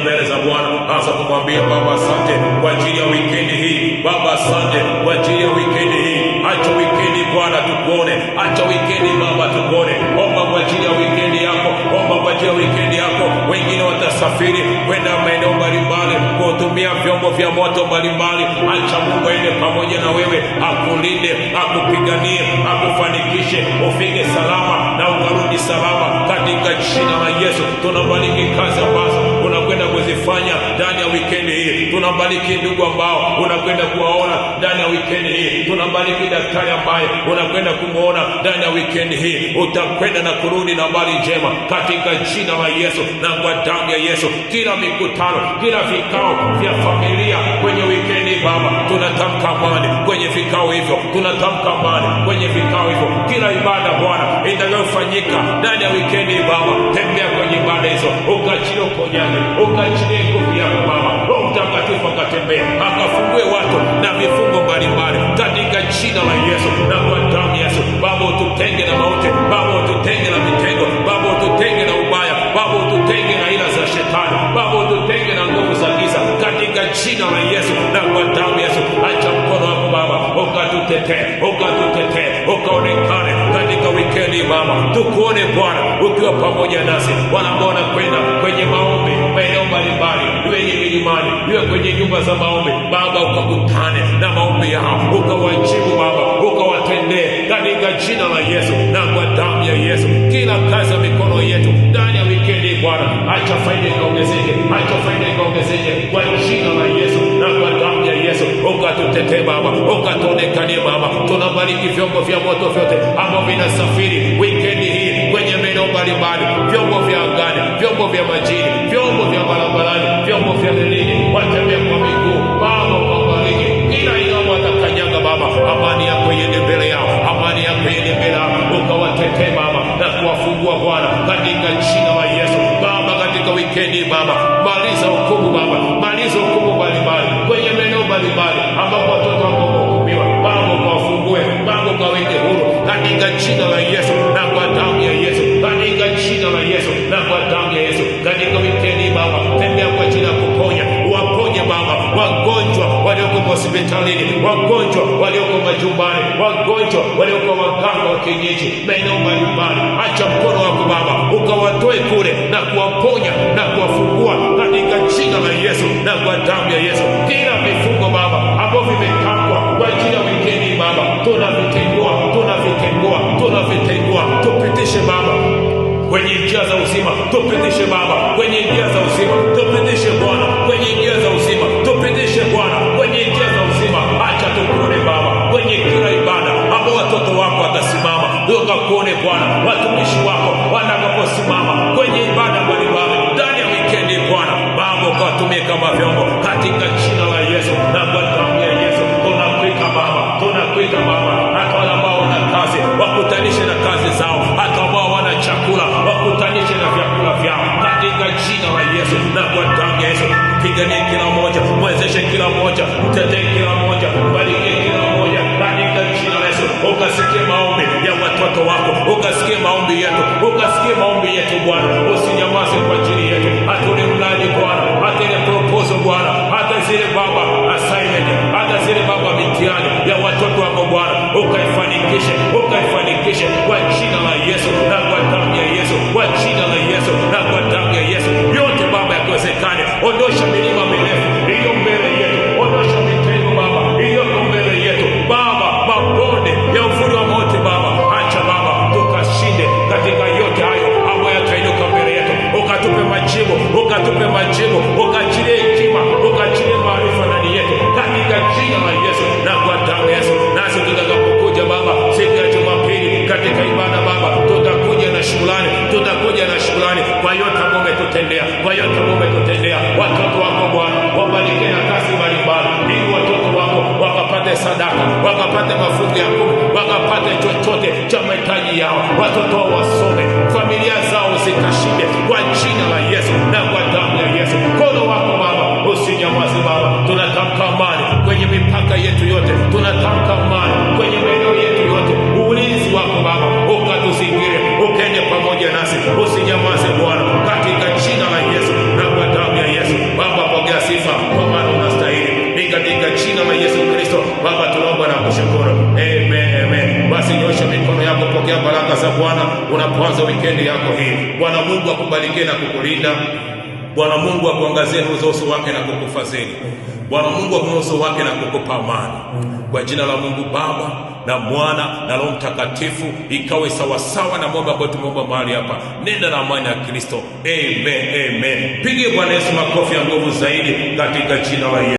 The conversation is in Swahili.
mbele za Bwana, hasa kumwambia Baba asante kwa ajili ya wikendi hii. Baba asante kwa ajili ya wikendi hii. Acha wikendi Bwana tukuone, acha wikendi Baba tukuone. Omba kwa ajili ya wikendi yako, omba kwa ajili ya wikendi yako. Wengine watasafiri kwenda maeneo mbalimbali kutumia vyombo vya moto mbalimbali. Acha Mungu aende pamoja na wewe, akulinde, akupiganie, akufanikishe, ufike salama na ukarudi salama katika jina la Yesu. Tunabariki kazi ambazo unakwenda kuzifanya ndani ya wikendi hii. Tunabariki ndugu ambao unakwenda kuwaona ndani ya wikendi hii. Tunabariki daktari ambaye unakwenda kumuona ndani ya wikendi hii. Utakwenda na kurudi na habari njema katika jina la Yesu na kwa damu ya Yesu. Kila mikutano, kila vikao vya familia kwenye wikendi Baba, tunatamka amani kwenye vikao hivyo, tunatamka amani kwenye vikao hivyo. Kila ibada Bwana itakayofanyika ndani ya wikendi Baba, tembea kwenye ibada hizo, ukaachilie uponyaji, ukaachilie nguvu yako Baba. Roho Mtakatifu akatembea, akafungue watu na vifungo mbalimbali katika jina la Yesu na kwa damu ya Yesu. Baba, ututenge na mauti, Baba ututenge na mitego, Baba ututenge na ubaya, Baba ututenge na ila za shetani, Baba ututenge na nguvu za giza katika jina la Yesu na kwa damu ya Yesu. Acha mkono wako Baba ukatutetee, ukatutetee, ukaonekane katika wikendi Baba. Tukuone Bwana ukiwa pamoja nasi. Wala ambao wanakwenda kwenye maombi maeneo mbalimbali, iwe ni milimani, iwe kwenye nyumba za maombi Baba, ukakutane na maombi yao, ukawajibu Baba, ukawatendee katika jina la Yesu na kwa damu ya Yesu. Kila kazi ya mikono yetu ndani ya wikendi Bwana, acha faida ikaongezeke, acha faida ikaongezeke kwa jina la Yesu na kwa damu ya Yesu. Ukatutetee Baba, ukatuonekanie Baba. Tunabariki vyombo vya moto vyote ambavyo vinasafiri wikendi hii kwenye maeneo mbalimbali, vyombo vya angani, vyombo vya majini, vyombo vya barabarani, vyombo vya melini, watembea kwa miguu Baba, ukawabariki kila eneo watakanyaga Baba. Amani yako iende mbele yao, amani yako iende mbele yao, ukawatetee Baba na kuwafungua Bwana katika jina la Yesu. Baba, katika wikendi Baba, maliza hukumu Baba, maliza hukumu mbalimbali kwenye maeneo mbalimbali ambapo watoto wako wamehukumiwa Baba, ukawafungue Baba, ukaweke huru katika jina la Yesu na kwa damu ya Yesu, katika jina la Yesu na kwa damu ya Yesu. Katika wikendi Baba, tembea kwa ajili ya kuponya, uwaponye Baba wagonjwa walioko hospitalini, wagonjwa walioko majumbani, wagonjwa walioko waganga wa kienyeji maeneo mbalimbali. Acha mkono wako Baba ukawatoe kule na kuwaponya na kuwafungua katika jina la Yesu na kwa damu ya Yesu. Kila vifungo Baba ambavyo vimetakwa kwa ajili ya wikendi Baba, tunavitengua, tunavitengua, tunavitengua. Tupitishe Baba kwenye njia za uzima, tupitishe Baba kwenye njia za uzima, tupitishe Bwana kwenye njia za uzima, tupitishe Bwana kwenye njia za uzima. Acha tukuone Baba kwenye kila ibada ambao watoto wako watasimama, ukakuone Bwana watumishi wako watakaposimama kwenye ibada mbalimbali ndani ya wikendi Bwana. Baba, ukawatumie kama vyombo katika jina la Yesu na kwa damu ya Yesu. Tunakuita Baba, tunakuita Baba. Hata wale ambao wana kazi wakutanishe na kazi zao, hata ambao wana chakula wakutanishe na vyakula vyao katika jina la Yesu na kwa damu ya Yesu. Piganie kila mmoja, mwezeshe kila mmoja, mtetee kila mmoja, mbarikie kila mmoja katika jina la Yesu. Ukasikie maombi ya watoto wako, ukasikie maombi yetu, ukasikie maombi yetu Bwana. Usinyamaze kwa ajili yetu, hata ule mradi Bwana, hata ile proposal Bwana, hata zile Baba assignment, hata zile Baba mitihani ya watoto wako Bwana, ukaifanikishe, ukaifanikishe kwa jina la Yesu na kwa damu ya Yesu, kwa jina la Yesu na kwa damu ya Yesu. Yote Baba yakiwezekane, ondosha milima mirefu iliyo mbele yetu, ondosha mitego Baba iliyoko mbele yetu Baba, mabonde ya uvuli wa mauti Baba. Acha Baba tukashinde katika yote hayo ambayo yatainuka mbele yetu, ukatupe majibu, ukatupe majibu, ukaachilie hekima, ukaachilie maarifa ndani yetu katika jina la Yesu na kwa damu ya Yesu. Nasi tutakapokuja Baba siku ya Jumapili katika ibada Baba, tutakuja na shukrani, tutakuja na shukrani kwa yote ambayo umetutendea, kwa yote ambayo umetutendea. Watoto wako Bwana wabariki na kazi mbalimbali, ili watoto wako wakapate sadaka, wakapate mafungu ya kumi, wakapate chochote cha mahitaji yao. Watoto wao wasome, familia zao zikashinde kwa jina la Yesu na kwa damu ya Yesu. Mkono wako Baba usinyamaze Baba. Tunatamka amani kwenye mipaka yetu yote, tunatamka amani kwenye maeneo yetu yote. Ulinzi wako Baba ukatuzingire, ukende pamoja nasi, usinyamaze Bwana, katika jina la Yesu na kwa damu ya Yesu. Baba tunaomba na kushukuru. Amen, amen. Basi nyosha mikono yako, pokea baraka za Bwana unapoanza weekend yako hii. Bwana Mungu akubarikie na kukulinda. Bwana Mungu akuangazie nuru za uso wake na kukufadhili. Bwana Mungu akuinue uso wake na kukupa amani. Kwa jina la Mungu Baba na Mwana na Roho Mtakatifu, ikawe sawasawa na mambo ambayo tumeomba mahali hapa. Nenda na amani ya Kristo. Amen, amen. Pigie Bwana Yesu makofi ya nguvu zaidi katika jina la Yesu.